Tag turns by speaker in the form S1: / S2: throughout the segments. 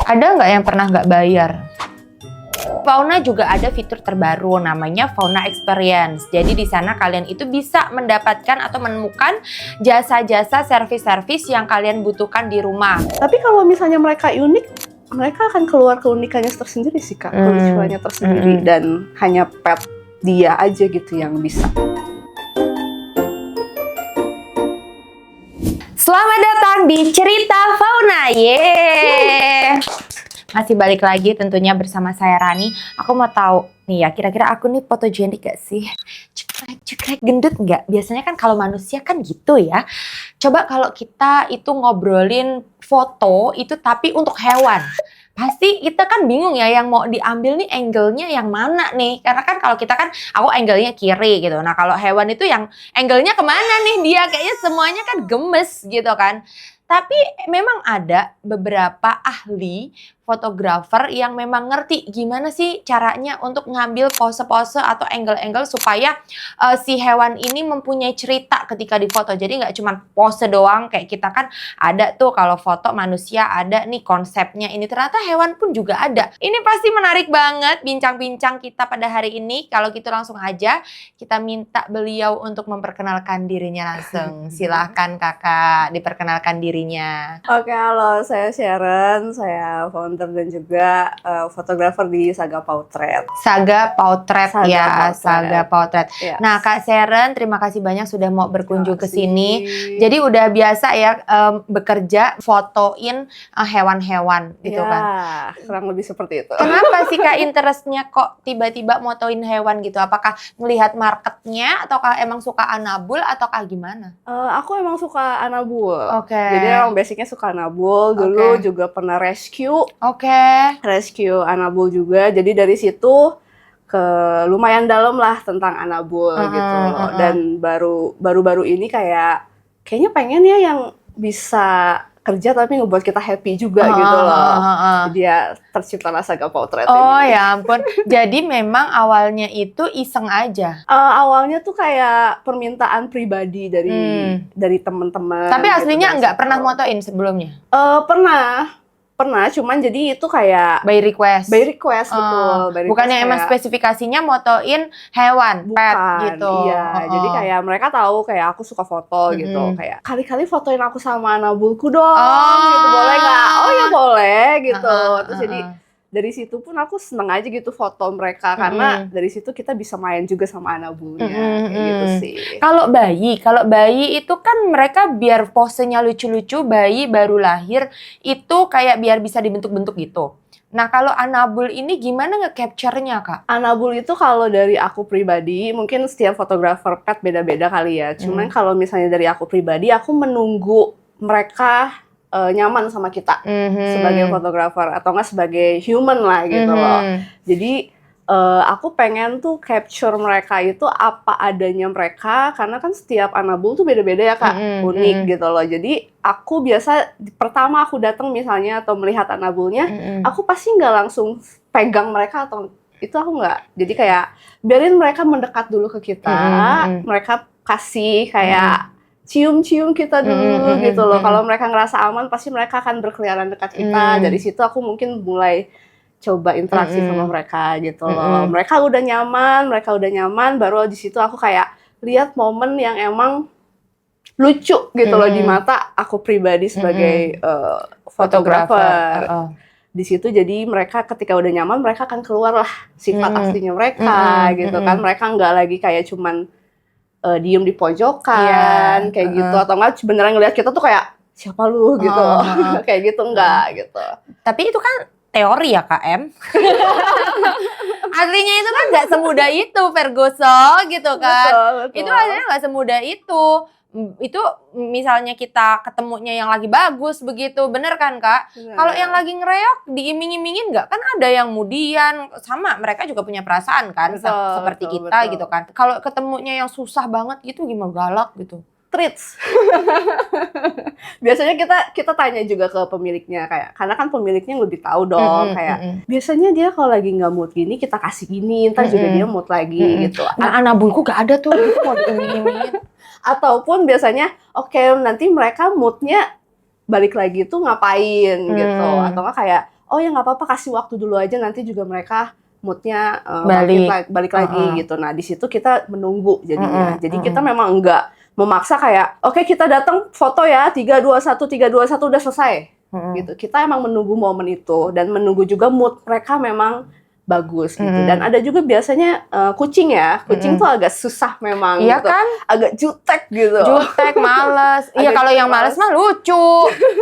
S1: Ada nggak yang pernah nggak bayar? Fauna juga ada fitur terbaru namanya Fauna Experience. Jadi di sana kalian itu bisa mendapatkan atau menemukan jasa-jasa servis-servis yang kalian butuhkan di rumah.
S2: Tapi kalau misalnya mereka unik, mereka akan keluar keunikannya tersendiri sih Kak, kelucuannya tersendiri dan hanya pet dia aja gitu yang bisa.
S1: Selamat datang di Cerita Fauna, yeay! Masih balik lagi tentunya bersama saya Rani. Aku mau tahu nih ya, kira-kira aku nih fotogenik gak sih? Cekrek gendut nggak? Biasanya kan kalau manusia kan gitu ya. Coba kalau kita itu ngobrolin foto itu tapi untuk hewan. Pasti kita kan bingung ya yang mau diambil nih angle-nya yang mana nih. Karena kan kalau kita kan, aku angle-nya kiri gitu. Nah kalau hewan itu yang angle-nya kemana nih dia? Kayaknya semuanya kan gemes gitu kan. Tapi memang ada beberapa ahli fotografer yang memang ngerti gimana sih caranya untuk ngambil pose-pose atau angle-angle supaya si hewan ini mempunyai cerita ketika difoto. Jadi nggak cuma pose doang kayak kita kan ada tuh kalau foto manusia ada nih konsepnya ini. Ternyata hewan pun juga ada. Ini pasti menarik banget bincang-bincang kita pada hari ini. Kalau gitu langsung aja kita minta beliau untuk memperkenalkan dirinya langsung. Silahkan kakak diperkenalkan dirinya.
S2: Oke, halo, saya Sharon, saya founder dan juga fotografer di Saga Pautret.
S1: Saga Pautret ya, Saga Pautret.
S2: Yes.
S1: Nah, Kak Sharon, terima kasih banyak sudah mau berkunjung ke sini. Jadi udah biasa ya bekerja fotoin hewan-hewan gitu
S2: ya,
S1: kan.
S2: kurang lebih seperti itu.
S1: Kenapa sih Kak interestnya kok tiba-tiba motoin hewan gitu? Apakah melihat marketnya ataukah emang suka anabul ataukah gimana?
S2: Aku emang suka anabul.
S1: Oke.
S2: Jadi emang basicnya suka anabul. Dulu juga pernah rescue anabul juga. Jadi dari situ ke lumayan dalam lah tentang anabul gitu loh. Dan baru-baru ini kayaknya pengen ya yang bisa kerja tapi ngebuat kita happy juga gitu loh. Jadi ya terciptalah Saga Pautret ini.
S1: Oh ya ampun. Jadi memang awalnya itu iseng aja.
S2: Awalnya tuh kayak permintaan pribadi dari teman-teman.
S1: Tapi aslinya
S2: gitu,
S1: nggak pernah motoin sebelumnya?
S2: Pernah, cuman jadi itu kayak
S1: by request.
S2: Betul.
S1: Bukannya emang spesifikasinya motoin hewan, pet gitu.
S2: Iya, jadi kayak mereka tahu kayak aku suka foto gitu, kayak kali-kali fotoin aku sama anabulku dong, gitu boleh nggak? Oh ya boleh gitu. Terus jadi dari situ pun aku seneng aja gitu foto mereka karena dari situ kita bisa main juga sama anabulnya kayak gitu sih.
S1: Kalau bayi itu kan mereka biar posenya lucu-lucu, bayi baru lahir itu kayak biar bisa dibentuk-bentuk gitu. Nah kalau anabul ini gimana nge-capture-nya Kak?
S2: Anabul itu kalau dari aku pribadi, mungkin setiap fotografer pet beda-beda kali ya. Cuman kalau misalnya dari aku pribadi, aku menunggu mereka nyaman sama kita sebagai fotografer atau enggak sebagai human lah gitu loh. Jadi aku pengen tuh capture mereka itu apa adanya mereka karena kan setiap anabul tuh beda-beda ya Kak, unik gitu loh. Jadi aku biasa pertama aku datang misalnya atau melihat anabulnya, aku pasti nggak langsung pegang mereka atau itu aku nggak. Jadi kayak biarin mereka mendekat dulu ke kita, mereka kasih kayak cium-cium kita dulu gitu loh. Kalau mereka ngerasa aman, pasti mereka akan berkeliaran dekat kita. Dari situ aku mungkin mulai coba interaksi sama mereka gitu loh. Mereka udah nyaman, baru di situ aku kayak lihat momen yang emang lucu gitu loh di mata aku pribadi sebagai fotografer. Di situ jadi mereka ketika udah nyaman, mereka akan keluar lah sifat aslinya mereka gitu kan. Mereka nggak lagi kayak cuman diem di pojokan kayak gitu atau enggak beneran ngeliat kita tuh kayak siapa lu gitu kayak gitu enggak gitu.
S1: Tapi itu kan teori ya KM. Aslinya itu kan nggak semudah itu Ferguso gitu kan. Betul. Itu aslinya nggak semudah itu. Itu misalnya kita ketemunya yang lagi bagus begitu, bener kan Kak? Kalau yang lagi ngereok diiming-imingin nggak? Kan ada yang mudian, sama mereka juga punya perasaan kan, seperti kita gitu kan. Kalau ketemunya yang susah banget gitu gimana, galak gitu?
S2: Treats. Biasanya kita tanya juga ke pemiliknya kayak karena kan pemiliknya lebih tahu dong kayak biasanya dia kalau lagi nggak mood gini kita kasih gini, ntar juga dia mood lagi gitu.
S1: Nah anabulku gak ada tuh, itu mau diiming-imingin.
S2: Ataupun biasanya oke, nanti mereka moodnya balik lagi tuh ngapain gitu atau nggak kayak oh ya nggak apa-apa, kasih waktu dulu aja, nanti juga mereka moodnya balik lagi gitu. Nah di situ kita menunggu jadinya. Jadi kita memang enggak memaksa kayak oke, kita datang foto ya 3, 2, 1 udah selesai gitu. Kita emang menunggu momen itu dan menunggu juga mood mereka memang bagus gitu. Dan ada juga biasanya kucing tuh agak susah memang
S1: iya
S2: gitu.
S1: kan,
S2: Agak jutek gitu.
S1: jutek, males. Iya, kalau yang males mah lucu.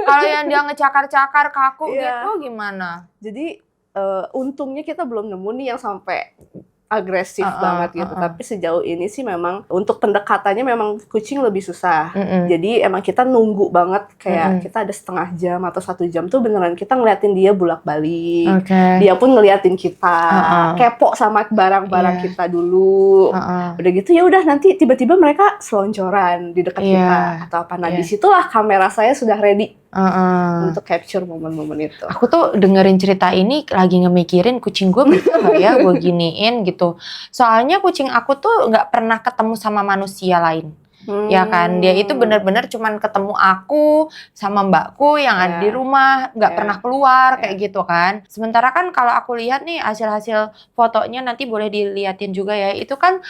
S1: Kalau yang dia ngecakar-cakar kaku gitu gimana?
S2: Jadi untungnya kita belum nemu nih yang sampai agresif banget gitu. Tapi sejauh ini sih memang untuk pendekatannya memang kucing lebih susah. Jadi emang kita nunggu banget, kayak kita ada setengah jam atau 1 jam tuh beneran kita ngeliatin dia bolak-balik. Dia pun ngeliatin kita, kepo sama barang-barang kita dulu. Udah gitu ya udah, nanti tiba-tiba mereka selonjoran di dekat kita atau apa. Nah disitulah kamera saya sudah ready untuk capture momen-momen itu.
S1: Aku tuh dengerin cerita ini lagi ngemikirin kucing gue bisa nggak ya gue giniin gitu. Soalnya kucing aku tuh nggak pernah ketemu sama manusia lain. Ya kan, dia itu benar-benar cuman ketemu aku sama mbakku yang ada di rumah, nggak pernah keluar kayak gitu kan. Sementara kan kalau aku lihat nih hasil-hasil fotonya, nanti boleh diliatin juga ya, itu kan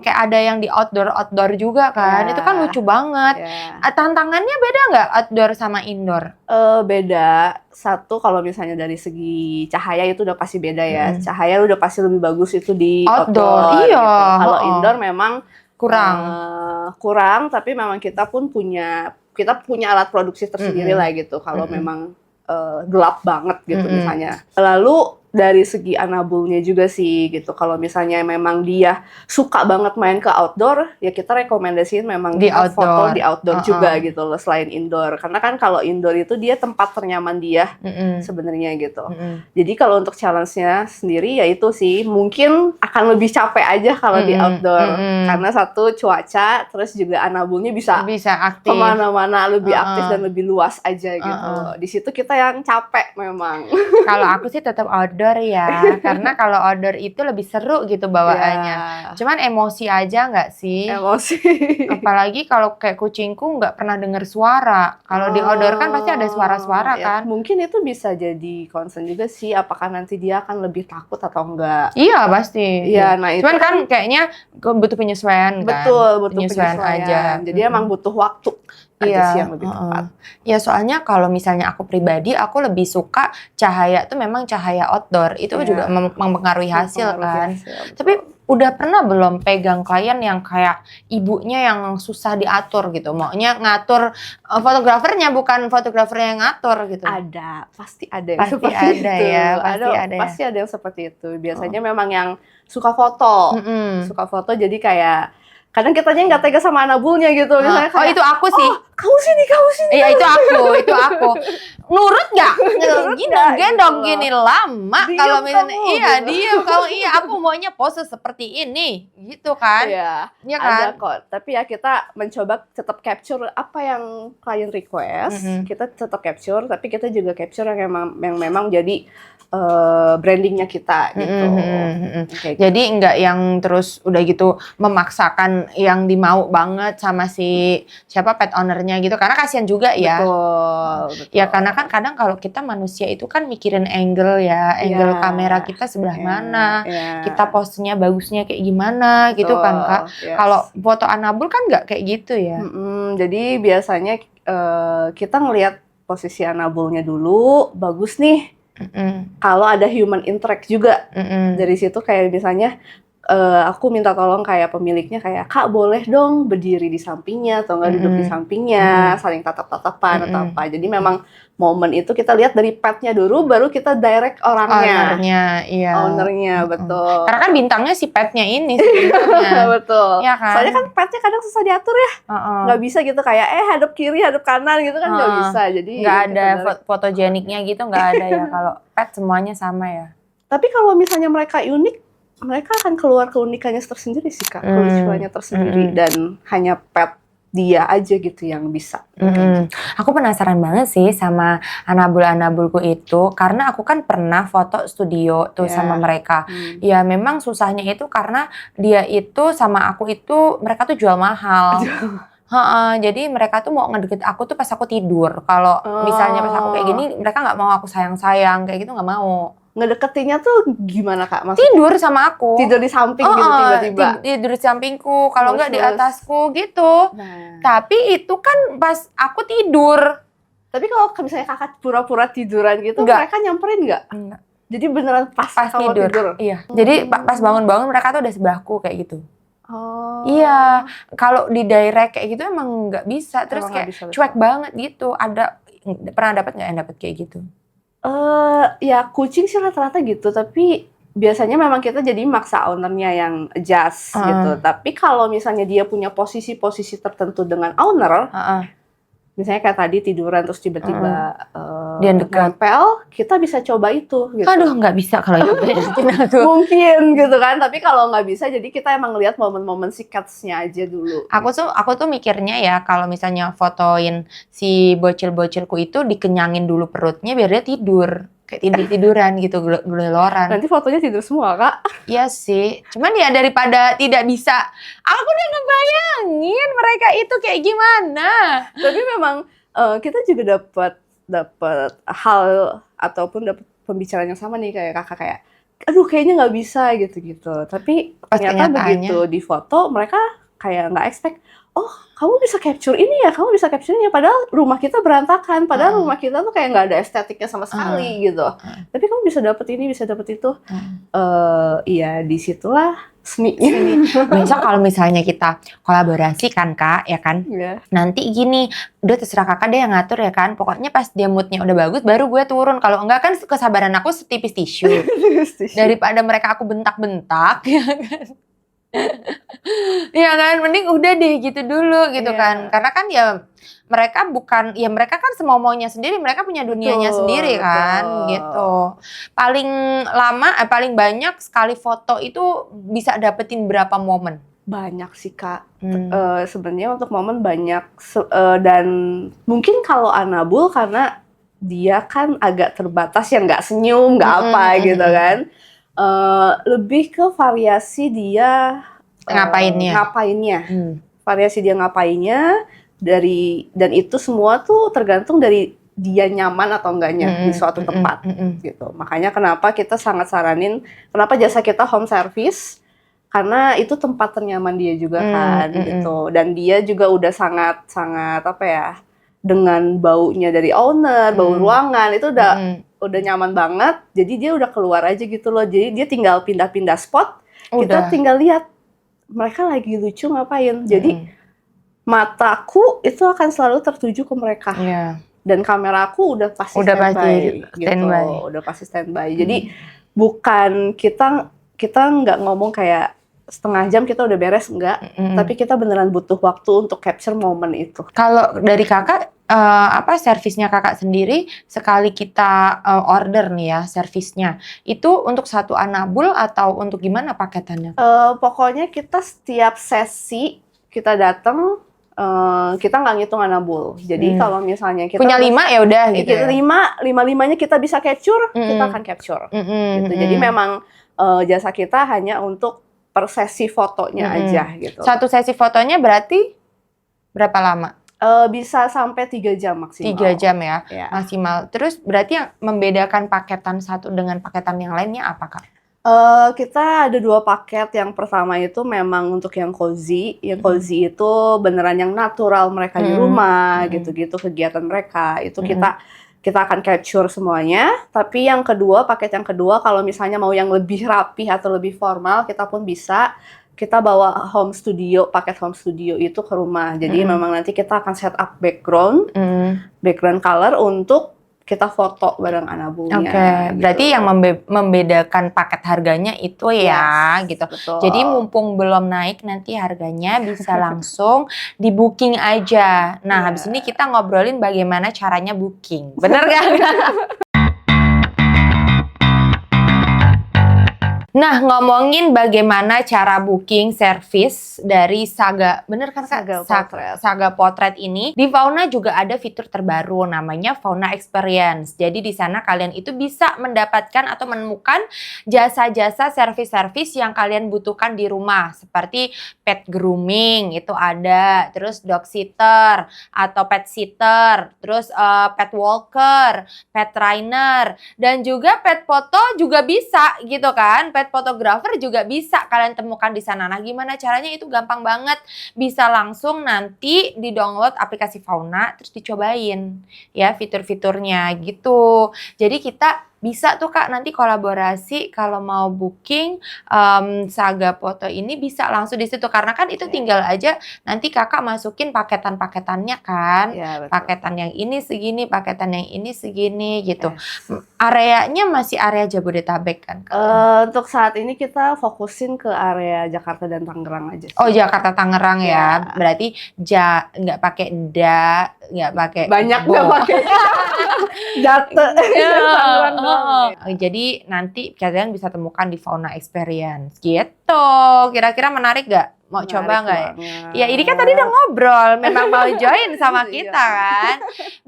S1: kayak ada yang di outdoor juga kan, itu kan lucu banget. Tantangannya beda nggak outdoor sama indoor?
S2: Beda. Satu, kalau misalnya dari segi cahaya itu udah pasti beda ya. Cahaya udah pasti lebih bagus itu di outdoor.
S1: Iya.
S2: Gitu. Kalau indoor memang
S1: kurang,
S2: tapi memang kita punya alat produksi tersendiri lah gitu. Kalau memang gelap banget gitu misalnya. Lalu dari segi anabulnya juga sih gitu. Kalau misalnya memang dia suka banget main ke outdoor, ya kita rekomendasiin memang
S1: di
S2: foto di outdoor juga gitu loh, selain indoor. Karena kan kalau indoor itu dia tempat ternyaman dia sebenarnya gitu. Jadi kalau untuk challenge-nya sendiri ya itu sih, mungkin akan lebih capek aja kalau di outdoor. Karena satu, cuaca, terus juga anabulnya bisa
S1: aktif
S2: kemana-mana, lebih aktif dan lebih luas aja gitu. Di situ kita yang capek memang.
S1: Kalau aku sih tetap outdoor ya, karena kalau outdoor itu lebih seru gitu bawaannya. Cuman emosi aja nggak sih?
S2: Emosi.
S1: Apalagi kalau kayak kucingku nggak pernah dengar suara. Kalau di outdoor kan pasti ada suara-suara kan.
S2: Mungkin itu bisa jadi concern juga sih, apakah nanti dia akan lebih takut atau enggak.
S1: Iya pasti.
S2: Iya, nah itu
S1: cuman kan kayaknya butuh penyesuaian kan.
S2: Betul, butuh penyesuaian
S1: aja.
S2: Jadi emang butuh waktu. Aja sih yang lebih tepat.
S1: Ya soalnya kalau misalnya aku pribadi, aku lebih suka cahaya tuh memang cahaya outdoor. Itu juga mempengaruhi hasil kan. Tapi udah pernah belum pegang klien yang kayak ibunya yang susah diatur gitu? Maunya ngatur fotografernya, bukan fotografernya yang ngatur gitu.
S2: Ada, pasti ada yang seperti itu. Pasti ada yang seperti itu. Biasanya memang yang suka foto. Suka foto jadi kayak kadang kitanya nggak tega sama anabulnya gitu. Misalnya kayak,
S1: itu aku sih.
S2: Kamu sini.
S1: Iya, itu aku. Nurut nggak? Gendong gini lama. Kalau misalnya, diam kamu. Iya, aku maunya pose seperti ini, gitu kan?
S2: Iya,
S1: kan?
S2: Ada kok. Tapi ya kita mencoba tetap capture apa yang klien request. Kita tetap capture, tapi kita juga capture yang memang jadi brandingnya kita gitu.
S1: Jadi nggak yang terus udah gitu memaksakan yang dimau banget sama si siapa pet ownernya gitu, karena kasihan juga ya.
S2: Betul.
S1: Ya karena kan kadang kalau kita manusia itu kan mikirin angle kamera kita sebelah mana, kita posenya bagusnya kayak gimana gitu kan Kak. Kalau foto anabul kan nggak kayak gitu ya.
S2: Jadi biasanya kita ngelihat posisi anabulnya dulu, bagus nih. Kalau ada human interact juga dari situ, kayak misalnya aku minta tolong kayak pemiliknya kayak, Kak boleh dong berdiri di sampingnya atau nggak duduk di sampingnya, saling tatap-tatapan atau apa. Jadi memang momen itu kita lihat dari petnya dulu, baru kita direct orangnya. Ownernya, betul.
S1: Karena kan bintangnya si petnya ini sebenarnya.
S2: Betul.
S1: Ya kan?
S2: Soalnya kan petnya kadang susah diatur ya. Nggak bisa gitu kayak hadap kiri, hadap kanan gitu kan nggak bisa. Jadi
S1: nggak ada fotogeniknya gitu, nggak ada ya. Kalau pet semuanya sama ya.
S2: Tapi kalau misalnya mereka unik, mereka akan keluar keunikannya tersendiri sih Kak, kelucuannya tersendiri, dan hanya pet dia aja gitu yang bisa.
S1: Aku penasaran banget sih sama anabul-anabulku itu, karena aku kan pernah foto studio tuh sama mereka. Ya memang susahnya itu karena dia itu sama aku itu, mereka tuh jual mahal. Jadi mereka tuh mau ngedeket aku tuh pas aku tidur. Kalau misalnya pas aku kayak gini, mereka nggak mau aku sayang-sayang kayak gitu, nggak mau.
S2: Ngedeketinnya tuh gimana Kak? Maksudnya
S1: Tidur sama aku.
S2: tidur di samping gitu tiba-tiba.
S1: Tidur di sampingku, kalau nggak di atasku gitu.
S2: Nah.
S1: Tapi itu kan pas aku tidur.
S2: Tapi kalau misalnya Kakak pura-pura tiduran gitu,
S1: Enggak.
S2: mereka nyamperin nggak?
S1: Enggak.
S2: Jadi beneran pas kamu tidur?
S1: Iya. Jadi pas bangun-bangun mereka tuh udah sebelahku kayak gitu.
S2: Oh.
S1: Iya. Kalau di direct kayak gitu emang nggak bisa. Terus
S2: Emang
S1: kayak
S2: nggak bisa,
S1: cuek banget gitu. Pernah dapat nggak yang dapat kayak gitu?
S2: Ya kucing sih rata-rata gitu, tapi biasanya memang kita jadi maksa ownernya yang adjust gitu. Tapi kalau misalnya dia punya posisi-posisi tertentu dengan owner, misalnya kayak tadi tiduran terus tiba-tiba
S1: dia dekat,
S2: nempel, kita bisa coba itu. Gitu.
S1: Aduh, nggak bisa kalau itu.
S2: Mungkin gitu kan, tapi kalau nggak bisa, jadi kita emang lihat momen-momen si cats-nya aja dulu.
S1: Aku tuh mikirnya ya, kalau misalnya fotoin si bocil-bocilku itu dikenyangin dulu perutnya biar dia tidur. Kayak tiduran gitu, geleloran.
S2: Nanti fotonya tidur semua, Kak.
S1: Iya sih. Cuman ya daripada tidak bisa, aku udah ngebayangin mereka itu kayak gimana.
S2: Tapi memang kita juga dapat hal ataupun dapat pembicaraan yang sama nih kayak Kakak kayak, aduh kayaknya nggak bisa gitu-gitu. Tapi ternyata begitu di foto mereka kayak nggak expect. Oh, kamu bisa capture ini ya, kamu bisa capture ini ya. Padahal rumah kita berantakan, padahal rumah kita tuh kayak nggak ada estetiknya sama sekali gitu. Tapi kamu bisa dapet ini, bisa dapet itu. Iya, disitulah seni.
S1: Besok kalau misalnya kita kolaborasi kan Kak, ya kan?
S2: Yeah.
S1: Nanti gini, udah terserah Kakak deh yang ngatur ya kan. Pokoknya pas dia moodnya udah bagus, baru gue turun. Kalau enggak kan kesabaran aku setipis tisu. Daripada mereka aku bentak-bentak, ya kan? Ya kan, mending udah deh gitu dulu gitu kan. Karena kan ya mereka kan semau-maunya sendiri, mereka punya dunianya sendiri kan gitu. Paling banyak sekali foto itu bisa dapetin berapa momen?
S2: Banyak sih Kak. Sebenarnya untuk momen banyak dan mungkin kalau Anabul karena dia kan agak terbatas ya, nggak senyum, nggak apa gitu kan. Lebih ke variasi dia ngapainnya. Variasi dia ngapainnya dan itu semua tuh tergantung dari dia nyaman atau enggaknya di suatu tempat gitu. Makanya kenapa kita sangat saranin kenapa jasa kita home service, karena itu tempat ternyaman dia juga kan gitu. Dan dia juga udah sangat apa ya, dengan baunya dari owner, bau ruangan itu udah nyaman banget, jadi dia udah keluar aja gitu loh. Jadi dia tinggal pindah-pindah spot, kita tinggal lihat mereka lagi lucu ngapain. Jadi mataku itu akan selalu tertuju ke mereka. Dan kameraku udah pasti standby. Jadi bukan kita nggak ngomong kayak setengah jam kita udah beres, enggak. Tapi kita beneran butuh waktu untuk capture momen itu.
S1: Kalau dari Kakak, servisnya Kakak sendiri sekali kita order nih ya servisnya, itu untuk satu Anabul atau untuk gimana paketannya?
S2: Pokoknya kita setiap sesi kita datang, kita nggak ngitung Anabul. Jadi kalau misalnya kita
S1: punya 5 ya udah gitu.
S2: Kita 5-5-nya kita bisa capture, kita akan capture. Gitu. Jadi memang jasa kita hanya untuk per sesi fotonya aja gitu.
S1: Satu sesi fotonya berarti berapa lama?
S2: Bisa sampai 3 jam maksimal.
S1: 3 jam ya, maksimal. Terus berarti yang membedakan paketan satu dengan paketan yang lainnya apa Kak?
S2: Kita ada 2 paket. Yang pertama itu memang untuk yang cozy. Yang cozy itu beneran yang natural mereka di rumah, gitu-gitu kegiatan mereka. Itu kita akan capture semuanya. Tapi yang kedua, paket yang kedua, kalau misalnya mau yang lebih rapi atau lebih formal, kita pun bisa. Kita bawa home studio, paket home studio itu ke rumah. Jadi memang nanti kita akan set up background color untuk kita foto bareng Anabulnya.
S1: Oke, berarti yang membedakan paket harganya itu ya, gitu.
S2: Betul.
S1: Jadi mumpung belum naik nanti harganya bisa langsung di booking aja. Nah, habis ini kita ngobrolin bagaimana caranya booking. Bener gak? Nah, ngomongin bagaimana cara booking service dari Saga, bener kan Kak?
S2: Saga Potret.
S1: Saga Potret ini, di Fauna juga ada fitur terbaru namanya Fauna Experience. Jadi di sana kalian itu bisa mendapatkan atau menemukan jasa-jasa servis-servis yang kalian butuhkan di rumah. Seperti pet grooming, itu ada. Terus dog sitter atau pet sitter. Terus pet walker, pet trainer. Dan juga pet foto juga bisa gitu kan. Pet fotografer juga bisa kalian temukan di sana. Nah, gimana caranya? Itu gampang banget. Bisa langsung nanti di-download aplikasi Fauna terus dicobain ya fitur-fiturnya gitu. Jadi kita bisa tuh Kak nanti kolaborasi kalau mau booking Saga Foto ini bisa langsung di situ karena kan itu tinggal aja nanti Kakak masukin paketan-paketannya kan.
S2: Ya, betul.
S1: Paketan yang ini segini, paketan yang ini segini gitu. Areanya masih area Jabodetabek kan?
S2: Untuk saat ini kita fokusin ke area Jakarta dan Tangerang aja sih.
S1: Oh, Jakarta Tangerang ya.
S2: Ya.
S1: Berarti nggak pakai nggak pakai
S2: Banyak nggak pakai Jate. Tangerang doang.
S1: Jadi nanti kalian bisa temukan di Fauna Experience gitu. Kira-kira menarik nggak? Mau
S2: Menarik
S1: coba nggak ya?
S2: banget.
S1: Ya ini kan tadi udah ngobrol, memang mau join sama
S2: Iya.
S1: kita kan.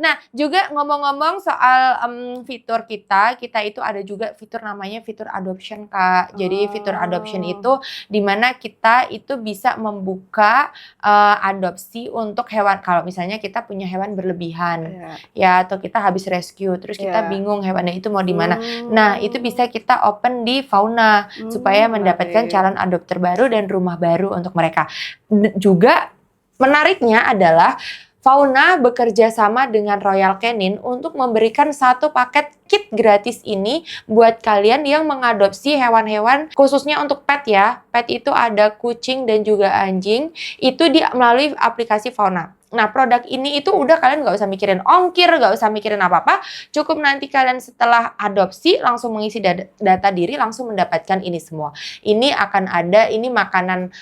S1: Nah juga ngomong-ngomong soal fitur kita itu ada juga fitur namanya fitur adoption Kak. Jadi fitur adoption itu dimana kita itu bisa membuka adopsi untuk hewan. Kalau misalnya kita punya hewan berlebihan ya atau kita habis rescue terus kita bingung hewannya itu mau di mana. Nah itu bisa kita open di Fauna supaya mendapatkan calon adopter baru dan rumah baru untuk mereka. Juga menariknya adalah Fauna bekerja sama dengan Royal Canin untuk memberikan satu paket kit gratis ini buat kalian yang mengadopsi hewan-hewan khususnya untuk pet ya. Pet itu ada kucing dan juga anjing, itu melalui aplikasi Fauna. Nah, produk ini itu udah kalian nggak usah mikirin ongkir, nggak usah mikirin apa-apa. Cukup nanti kalian setelah adopsi langsung mengisi data diri, langsung mendapatkan ini semua. Ini akan ada, ini makanan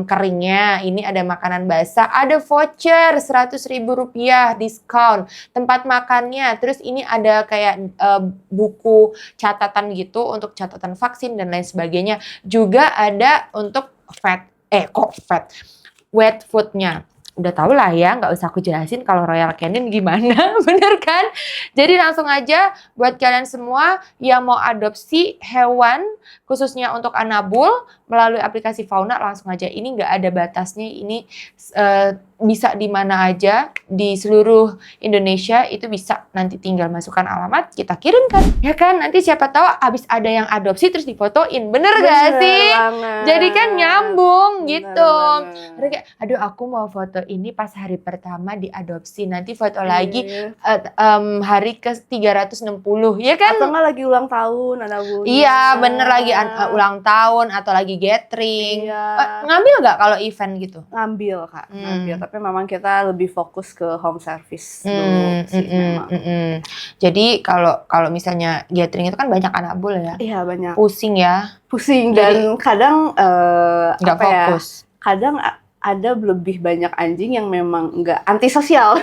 S1: keringnya, ini ada makanan basah, ada voucher Rp100.000 diskon, tempat makannya, terus ini ada kayak buku catatan gitu untuk catatan vaksin dan lain sebagainya. Juga ada untuk wet foodnya. Udah tau lah ya, nggak usah aku jelasin kalau Royal Canin gimana, bener kan? Jadi langsung aja buat kalian semua yang mau adopsi hewan, khususnya untuk anabul, melalui aplikasi Fauna, langsung aja. Ini nggak ada batasnya, ini bisa di mana aja, di seluruh Indonesia, itu bisa nanti tinggal masukkan alamat, kita kirimkan. Ya kan, nanti siapa tahu abis ada yang adopsi terus difotoin, bener gak sih?
S2: Banget.
S1: Jadi kan nyambung gitu.
S2: Bener.
S1: Kayak, aduh aku mau foto ini pas hari pertama diadopsi, nanti foto lagi hari ke 360, ya kan?
S2: Atau nggak lagi ulang tahun anabulnya.
S1: Iya, bener lagi ulang tahun atau lagi gathering.
S2: Iya.
S1: Ngambil nggak kalau event gitu?
S2: Ngambil Kak, ngambil. Tapi memang kita lebih fokus ke home service dulu sih memang.
S1: Jadi kalau misalnya gathering itu kan banyak anabul ya.
S2: Iya banyak.
S1: Pusing ya.
S2: Pusing dan kadang
S1: Nggak fokus.
S2: Kadang ada lebih banyak anjing yang memang nggak antisosial.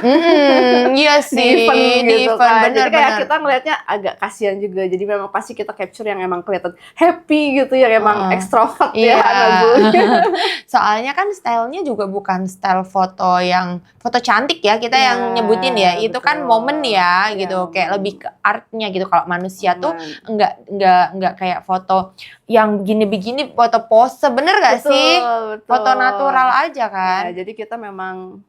S1: Iya sih.
S2: Di event gitu kan.
S1: Bener,
S2: Jadi kayak kita ngelihatnya agak kasihan juga. Jadi memang pasti kita capture yang emang kelihatan happy gitu, yang emang extrovert ya anabulnya.
S1: Soalnya kan stylenya juga bukan style foto yang foto cantik ya, kita yang nyebutin ya. Itu kan momen ya gitu, kayak lebih ke artnya gitu. Kalau manusia tuh enggak kayak foto yang begini-begini, foto pose, bener gak sih?
S2: Betul.
S1: Foto natural aja kan.
S2: Ya, jadi kita memang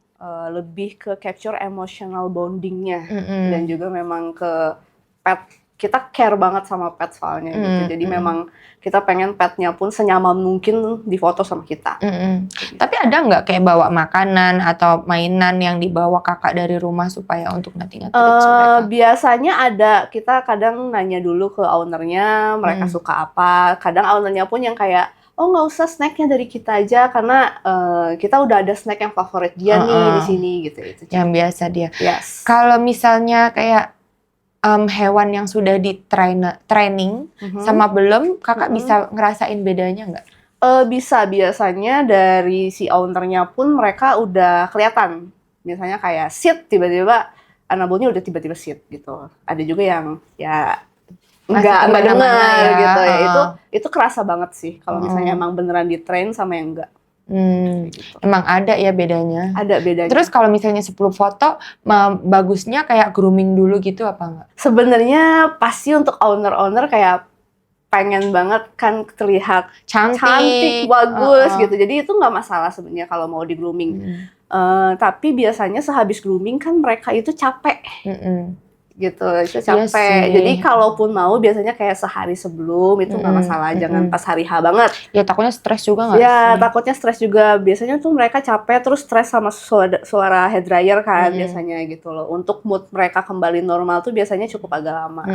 S2: lebih ke capture emotional bondingnya dan juga memang ke pet. Kita care banget sama pet soalnya gitu. Jadi memang kita pengen petnya pun senyaman mungkin difoto sama kita.
S1: Gitu. Tapi ada nggak kayak bawa makanan atau mainan yang dibawa kakak dari rumah supaya untuk ngatur mereka?
S2: Biasanya ada, kita kadang nanya dulu ke ownernya mereka suka apa. Kadang ownernya pun yang kayak, oh nggak usah snacknya dari kita aja karena kita udah ada snack yang favorit dia nih di sini gitu.
S1: Yang biasa dia.
S2: Yes.
S1: Kalau misalnya kayak hewan yang sudah di training sama belum, kakak bisa ngerasain bedanya nggak?
S2: Bisa, biasanya dari si ownernya pun mereka udah kelihatan. Misalnya kayak sit, tiba-tiba anabulnya udah tiba-tiba sit gitu. Ada juga yang ya nggak
S1: kemana-mana
S2: dengar
S1: ya.
S2: gitu ya. Itu kerasa banget sih kalau misalnya emang beneran di train sama yang enggak. Gitu.
S1: Emang ada ya bedanya.
S2: Ada bedanya.
S1: Terus kalau misalnya 10 foto, bagusnya kayak grooming dulu gitu apa enggak?
S2: Sebenarnya pasti untuk owner kayak pengen banget kan terlihat cantik, bagus gitu. Jadi itu nggak masalah sebenarnya kalau mau di grooming. Tapi biasanya sehabis grooming kan mereka itu capek. Gitu, itu capek.
S1: Iya,
S2: jadi kalaupun mau biasanya kayak sehari sebelum itu nggak masalah, jangan pas hari H banget.
S1: Ya takutnya stres juga nggak
S2: Ya
S1: sih?
S2: takutnya stres juga. Biasanya tuh mereka capek terus stres sama suara hair dryer kan biasanya gitu loh. Untuk mood mereka kembali normal tuh biasanya cukup agak lama.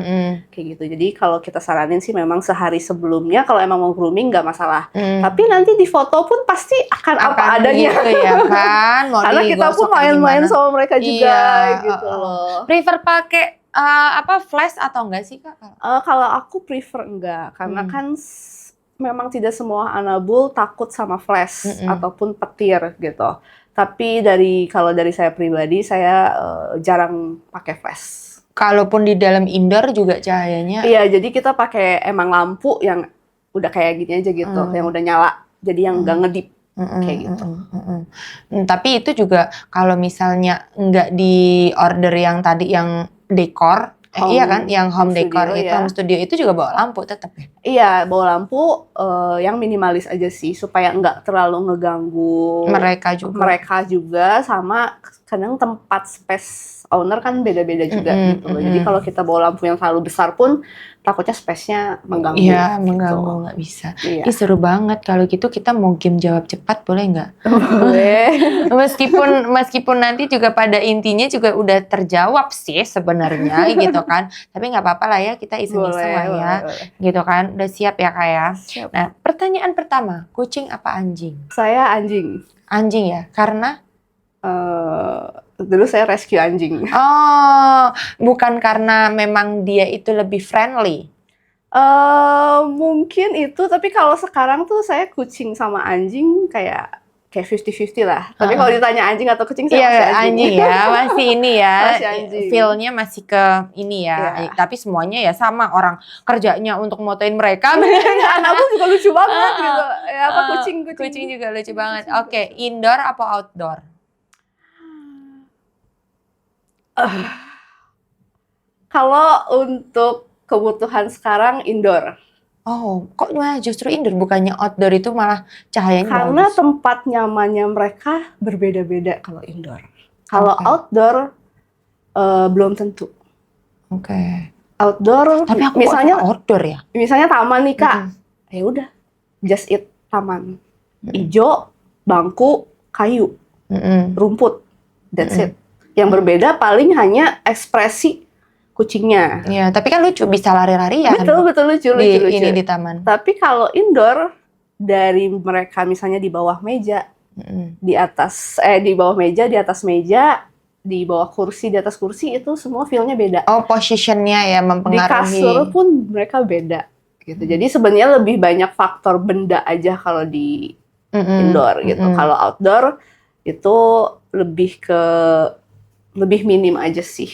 S2: Kayak gitu. Jadi kalau kita saranin sih memang sehari sebelumnya kalau emang mau grooming nggak masalah. Tapi nanti di foto pun pasti akan apa adanya.
S1: Gitu ya kan? Mau
S2: karena kita pun main-main sama mereka juga gitu loh.
S1: Prefer pakai flash atau enggak sih Kak?
S2: Kalau aku prefer enggak, karena kan memang tidak semua anabul takut sama flash ataupun petir gitu. Tapi kalau dari saya pribadi, saya jarang pakai flash.
S1: Kalaupun di dalam indoor juga cahayanya?
S2: Iya, jadi kita pakai emang lampu yang udah kayak gini aja gitu, yang udah nyala. Jadi yang nggak ngedip. Kayak gitu.
S1: Tapi itu juga kalau misalnya nggak di order yang tadi yang dekor, iya kan, yang home decor itu, home studio itu juga bawa lampu tetap ya?
S2: Iya, bawa lampu yang minimalis aja sih, supaya nggak terlalu ngeganggu mereka juga sama kadang tempat space owner kan beda-beda juga gitu loh. Jadi kalau kita bawa lampu yang terlalu besar pun takutnya space-nya mengganggu.
S1: Iya, mengganggu, nggak bisa.
S2: Iya.
S1: Ih, seru banget. Kalau gitu kita mau game jawab cepat boleh nggak?
S2: Boleh.
S1: meskipun nanti juga pada intinya juga udah terjawab sih sebenarnya gitu kan. Tapi nggak apa-apa lah ya, kita iseng-iseng lah ya.
S2: Boleh.
S1: Gitu kan. Udah siap ya Kak ya?
S2: Siap.
S1: Nah, pertanyaan pertama, kucing apa anjing?
S2: Saya anjing.
S1: Anjing ya? Karena?
S2: Dulu saya rescue anjing.
S1: Oh, bukan karena memang dia itu lebih friendly?
S2: Mungkin itu, tapi kalau sekarang tuh saya kucing sama anjing kayak 50-50 lah. Tapi kalau ditanya anjing atau kucing, saya masih anjing
S1: ya, masih ini ya.
S2: Masih anjing.
S1: Feel-nya masih ke ini ya. Tapi semuanya ya sama, orang kerjanya untuk motoin mereka.
S2: Anakku juga lucu banget gitu. Ya apa
S1: kucing juga lucu banget. Oke, indoor apa outdoor?
S2: Kalau untuk kebutuhan sekarang indoor.
S1: Oh, kok justru indoor, bukannya outdoor itu malah cahayanya
S2: karena
S1: bagus?
S2: Tempat nyamannya mereka berbeda-beda kalau indoor. Kalau outdoor belum tentu.
S1: Oke.
S2: Outdoor,
S1: tapi aku
S2: misalnya
S1: outdoor ya.
S2: Misalnya taman nih Kak, ya udah, just it taman, ijo, bangku, kayu, rumput, that's it. Yang berbeda paling hanya ekspresi kucingnya.
S1: Iya, tapi kan lucu, bisa lari-larian.
S2: Betul lucu.
S1: Ini di taman.
S2: Tapi kalau indoor, dari mereka misalnya di bawah meja, di bawah meja, di atas meja, di bawah kursi, di atas kursi, itu semua feel-nya beda.
S1: Oh, positionnya ya mempengaruhi.
S2: Di kasur pun mereka beda. Gitu. Jadi sebenarnya lebih banyak faktor benda aja kalau di indoor gitu. Kalau outdoor itu lebih minim aja sih.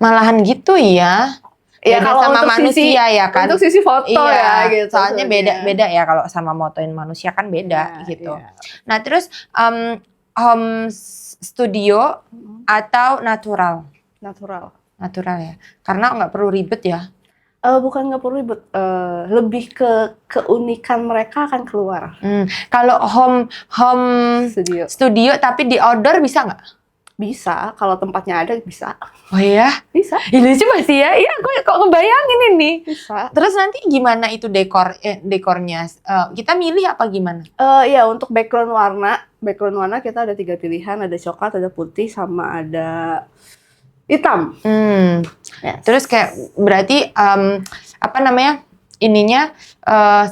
S1: Malahan gitu ya.
S2: Ya kalau
S1: sama
S2: untuk
S1: manusia ya kan.
S2: Untuk sisi foto ya gitu.
S1: Soalnya beda ya kalau sama motoin manusia kan beda gitu. Iya. Nah, terus home studio atau natural? Natural ya. Karena nggak perlu ribet ya.
S2: Bukan nggak perlu ribet, lebih ke keunikan mereka akan keluar.
S1: Kalau home studio tapi di outdoor bisa nggak?
S2: Bisa, kalau tempatnya ada bisa.
S1: Oh iya?
S2: Bisa.
S1: Ini lucu masih ya? Iya, aku kok ngebayangin ini.
S2: Bisa.
S1: Terus nanti gimana itu dekornya? Kita milih apa gimana?
S2: Ya untuk background warna kita ada 3 pilihan, ada coklat, ada putih, sama ada hitam.
S1: Yes. Terus kayak berarti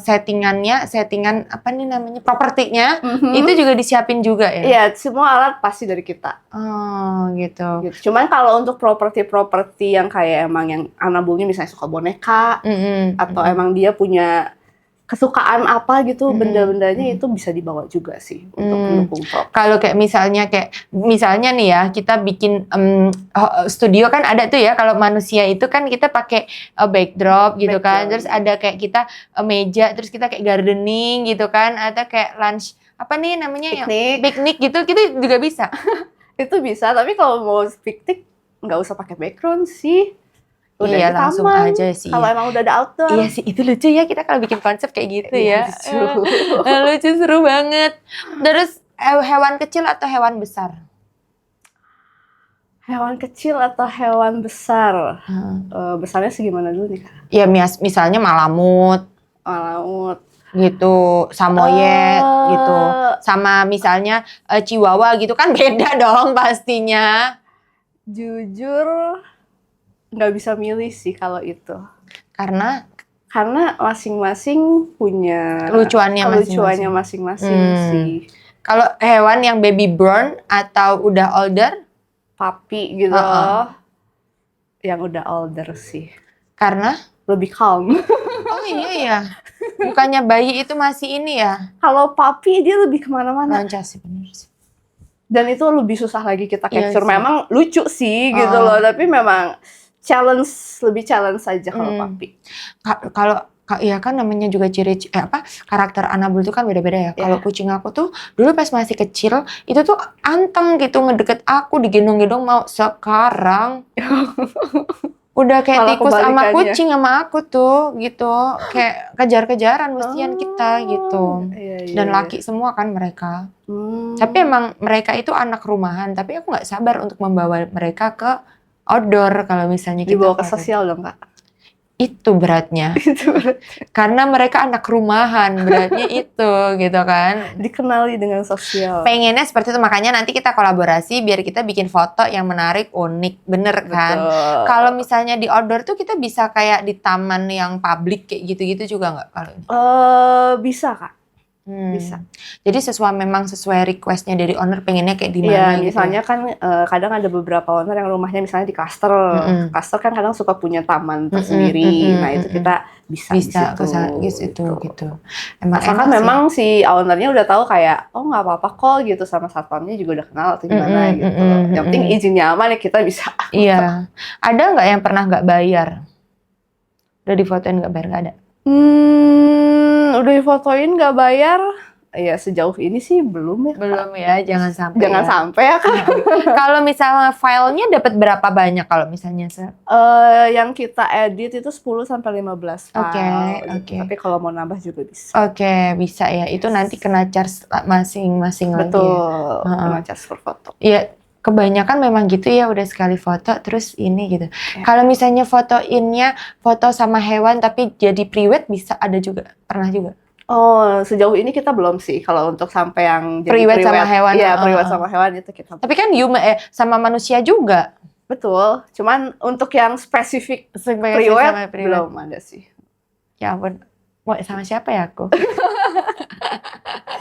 S1: settingan apa nih namanya, propertinya itu juga disiapin juga ya?
S2: Iya, semua alat pasti dari kita.
S1: Oh gitu.
S2: Cuman kalau untuk properti yang kayak emang yang anabulnya misalnya suka boneka, atau emang dia punya kesukaan apa gitu, benda-bendanya itu bisa dibawa juga sih untuk mendukung prop.
S1: Kalau kayak misalnya nih ya, kita bikin studio kan ada tuh ya, kalau manusia itu kan kita pakai backdrop gitu kan, terus ada kayak kita meja, terus kita kayak gardening gitu kan, atau kayak lunch, apa nih namanya, piknik gitu, kita juga bisa.
S2: Itu bisa, tapi kalau mau piknik nggak usah pakai background sih. Udah
S1: iya,
S2: di
S1: langsung
S2: taman.
S1: aja sih.
S2: Kalau emang udah ada outdoor.
S1: Iya sih, itu lucu ya kita kalau bikin konsep kayak gitu ya.
S2: Lucu.
S1: Lucu, seru banget. Terus hewan kecil atau hewan besar?
S2: Hewan kecil atau hewan besar? Besarnya segimana dulu nih Kak?
S1: Ya misalnya malamut.
S2: Malamut.
S1: Gitu, samoyed gitu. Sama misalnya chihuahua gitu kan beda dong pastinya.
S2: Jujur nggak bisa milih sih kalau itu.
S1: Karena
S2: masing-masing punya
S1: lucuannya
S2: masing-masing sih.
S1: Kalau hewan yang baby born atau udah older?
S2: Puppy gitu. Yang udah older sih.
S1: Karena?
S2: Lebih calm.
S1: Oh iya ya. Bukannya bayi itu masih ini ya?
S2: Kalau puppy dia lebih kemana-mana.
S1: Loncat sih, bener sih.
S2: Dan itu lebih susah lagi kita capture.
S1: Iya,
S2: memang lucu sih gitu loh, tapi memang lebih challenge saja kalau puppy.
S1: Kalau ya kan namanya juga karakter Annabelle itu kan beda-beda ya. Kalau kucing aku tuh dulu pas masih kecil itu tuh anteng gitu ngedeket aku, digendong-gendong, mau sekarang udah kayak
S2: Malah
S1: tikus sama
S2: kebalikannya.
S1: kucing sama aku tuh gitu, kayak kejar-kejaran mestian kita gitu. Dan laki semua kan mereka. Tapi emang mereka itu anak rumahan, tapi aku nggak sabar untuk membawa mereka ke outdoor kalau misalnya kita
S2: dibawa ke sosial dong Kak.
S1: Itu beratnya. Karena mereka anak rumahan, beratnya itu gitu kan.
S2: Dikenali dengan sosial.
S1: Pengennya seperti itu, makanya nanti kita kolaborasi biar kita bikin foto yang menarik, unik, bener kan. Kalau misalnya di outdoor tuh kita bisa kayak di taman yang publik kayak gitu-gitu juga nggak kalau ini?
S2: Bisa Kak. Bisa.
S1: Jadi memang sesuai requestnya dari owner, pengennya kayak di mana
S2: Iya,
S1: gitu.
S2: misalnya kan kadang ada beberapa owner yang rumahnya misalnya di cluster. Cluster kan kadang suka punya taman tersendiri. Nah, itu kita bisa di situ.
S1: Gitu.
S2: Asalkan memang si ownernya udah tahu kayak, oh nggak apa-apa kok gitu, sama satpamnya juga udah kenal atau gimana gitu. Yang penting izinnya aman ya kita bisa.
S1: Iya. Ada nggak yang pernah nggak bayar? Udah difotoin nggak bayar? Nggak ada?
S2: Udah difotoin nggak bayar? Ya sejauh ini sih belum ya.
S1: Belum ya, jangan sampai.
S2: Jangan sampai ya kan.
S1: Kalau misalnya filenya dapat berapa banyak kalau misalnya
S2: yang kita edit itu 10 sampai 15 file.
S1: Oke.
S2: Tapi kalau mau nambah juga bisa.
S1: Oke, bisa ya. Itu nanti kena charge masing-masing lagi.
S2: Betul. Kena charge per foto.
S1: Iya. Kebanyakan memang gitu ya, udah sekali foto terus ini gitu. Kalau misalnya fotoinnya foto sama hewan tapi jadi priwet bisa ada juga, pernah juga.
S2: Oh, sejauh ini kita belum sih kalau untuk sampai yang jadi
S1: priwet sama hewan.
S2: Iya, priwet sama hewan itu kita.
S1: Tapi kan sama manusia juga.
S2: Betul. Cuman untuk yang spesifik priwet belum ada sih.
S1: Ya ampun. Mau sama siapa ya aku?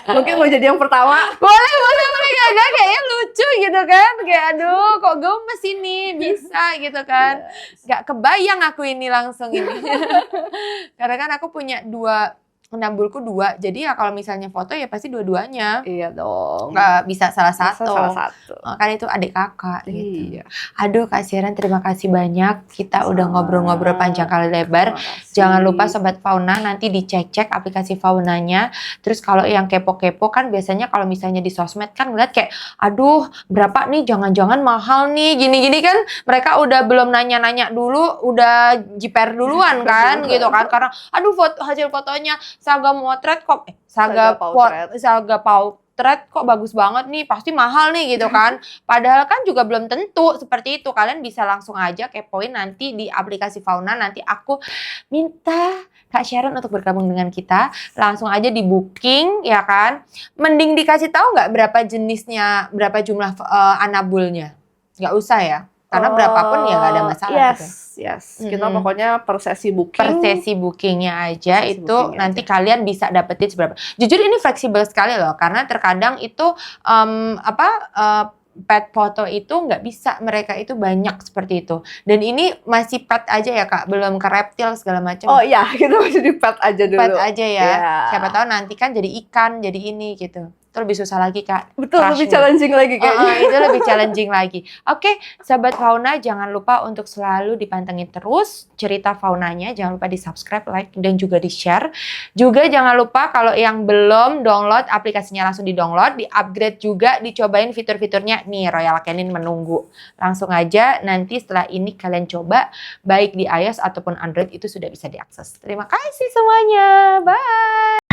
S2: Mungkin mau jadi yang pertama.
S1: Boleh mereka kayaknya lucu gitu kan. Kayak aduh kok gemes ini bisa gitu kan. Gak kebayang aku ini langsung ini. Karena kan aku punya Nambulku 2, jadi ya kalau misalnya foto ya pasti dua-duanya.
S2: Iya dong.
S1: Nggak bisa salah satu. Kan itu adik kakak gitu.
S2: Iya.
S1: Aduh Kak Sharon, terima kasih banyak. Kita udah ngobrol-ngobrol panjang kali lebar. Jangan lupa Sobat Fauna nanti dicek-cek aplikasi Faunanya. Terus kalau yang kepo-kepo kan biasanya kalau misalnya di sosmed kan ngeliat kayak, aduh berapa nih, jangan-jangan mahal nih, gini-gini kan. Mereka udah belum nanya-nanya dulu, udah jiper duluan kan gitu kan. Karena aduh hasil fotonya Saga Potret kok Saga Potret kok bagus banget nih, pasti mahal nih gitu kan. Padahal kan juga belum tentu seperti itu. Kalian bisa langsung aja kepoin nanti di aplikasi Fauna. Nanti aku minta Kak Sharon untuk bergabung dengan kita. Langsung aja di booking ya kan. Mending dikasih tahu nggak berapa jenisnya, berapa jumlah Annabelle-nya? Nggak usah ya. Karena berapapun ya nggak ada masalah.
S2: Yes. Kita pokoknya per sesi booking.
S1: Per sesi bookingnya aja nanti kalian bisa dapetin seberapa. Jujur ini fleksibel sekali loh, karena terkadang itu pet foto itu nggak bisa, mereka itu banyak seperti itu. Dan ini masih pet aja ya Kak, belum ke reptil segala macam.
S2: Oh iya, kita masih di pet aja dulu.
S1: Pet aja ya.
S2: Iya.
S1: Siapa tahu nanti kan jadi ikan, jadi ini gitu. Itu lebih susah lagi Kak.
S2: Betul, lebih
S1: Crushnya.
S2: challenging lagi kayaknya.
S1: Itu lebih challenging lagi. Oke, Sahabat Fauna, jangan lupa untuk selalu dipantengin terus cerita faunanya. Jangan lupa di-subscribe, like, dan juga di-share. Juga jangan lupa kalau yang belum download aplikasinya langsung di-download, di-upgrade juga, dicobain fitur-fiturnya. Nih, Royal Canin menunggu. Langsung aja nanti setelah ini kalian coba, baik di iOS ataupun Android itu sudah bisa diakses. Terima kasih semuanya. Bye!